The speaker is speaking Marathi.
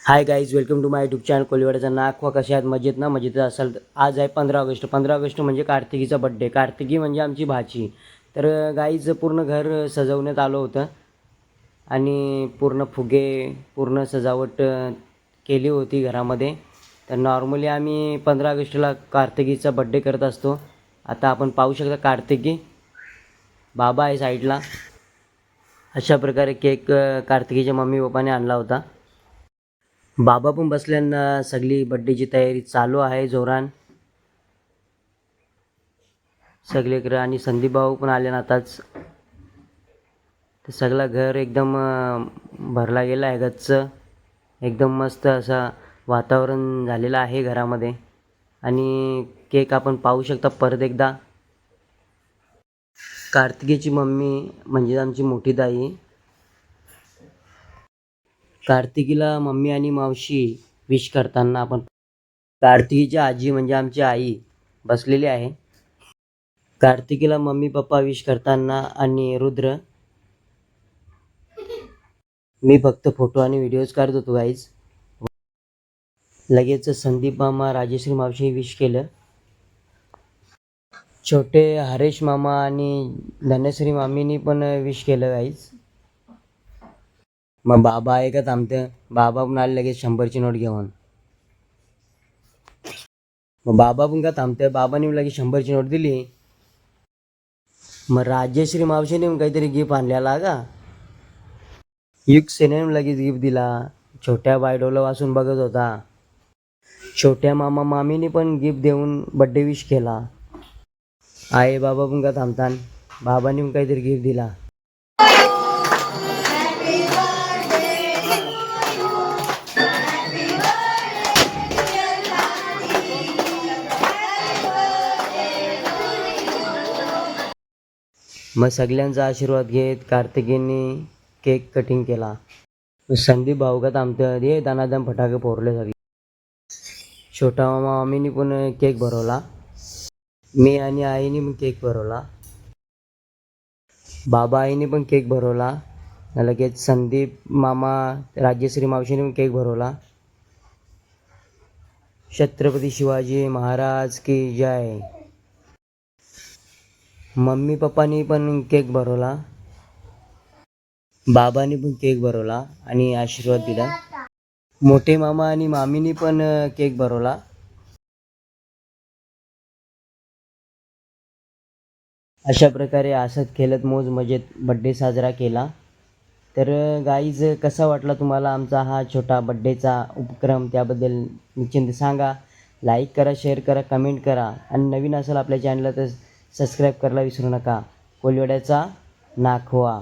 High guys, welcome to my YouTube channel कोलिवाड्याचा नाक व कशा आहेत? मजेत ना? मजेत असाल तर आज आहे 15 ऑगस्ट. 15 ऑगस्ट म्हणजे कार्तिकीचा बड्डे. कार्तिकी म्हणजे आमची भाची. तर गाईज पूर्ण घर सजवण्यात आलं होतं आणि पूर्ण फुगे पूर्ण सजावट केली होती घरामध्ये. तर नॉर्मली आम्ही 15 ऑगस्टला कार्तिकीचा बड्डे करत असतो. आता आपण पाहू शकता कार्तिकी बाबा आहे साईडला. अशा प्रकारे केक कार्तिकीच्या मम्मी पप्पाने आणला होता. बाबा पण बसल्यांना सगळी बड्डेची तयारी चालू आहे जोरान सगळीकडे. आणि संदीप भाऊ पण आले ना आताच. तर सगळं घर एकदम भरला गेला आहे गच्च. एकदम मस्त असा वातावरण झालेलं आहे घरामध्ये. आणि केक आपण पाहू शकता परत एकदा. कार्तिकीची मम्मी म्हणजे आमची मोठी ताई. कार्तिकीला मम्मी आणि मावशी विश करताना आपण कार्तिकीची आजी म्हणजे आमची आई बसलेली आहे. कार्तिकीला मम्मी पप्पा विश करताना आणि रुद्र. मी फक्त फोटो आणि व्हिडिओज काढत होतो गाईज. लगेच संदीप मामा राजेश्री मावशी विश केलं. छोटे हरेश मामा आणि धनश्री मामीनी पण विश केलं गाईज. मग बाबा आहे का थांबतं? बाबा पण आले लगेच 100ची नोट घेऊन. मग बाबा पण का थांबतं? बाबांनी लगेच 100ची नोट दिली. मग राजेश्री मावशीने पण काहीतरी गिफ्ट आणलेला का? युग सेनेने लगेच गिफ्ट दिला. छोट्या बायडोला वाचून बघत होता. छोट्या मामा मामीने पण गिफ्ट देऊन बड्डे विश केला. आई बाबा पण का थांबतान? बाबांनी पण काहीतरी गिफ्ट दिला. मग सगळ्यांचा आशीर्वाद घेत कार्तिकीने केक कटिंग केला. संदीप भाऊ का थांबतं? हे दानादम फटाके फोडले सगळे. छोटा मामा मामीने पण केक भरवला. मी आणि आईने पण केक भरवला. बाबा आईने पण केक भरवला. लगेच संदीप मामा राजेश्री मावशीने पण केक भरवला. छत्रपती शिवाजी महाराज की जय. मम्मी पप्पानी पण केक भरवला. बाबांनी पण केक भरवला आणि आशीर्वाद दिला. मोठे मामा आणि मामीनी पण केक भरवला. अशा प्रकारे असत खेळत मौज मजेत बड्डे साजरा केला. तर गाईज, कसा वाटला तुम्हाला आमचा हा छोटा बड्डेचा उपक्रम? त्याबद्दल निश्चिंत सांगा. लाईक करा, शेअर करा, कमेंट करा. आणि नवीन असेल आपल्या चॅनलला तर सबस्क्राईब करायला विसरू नका. कोलिवाड्याचा नाखवा.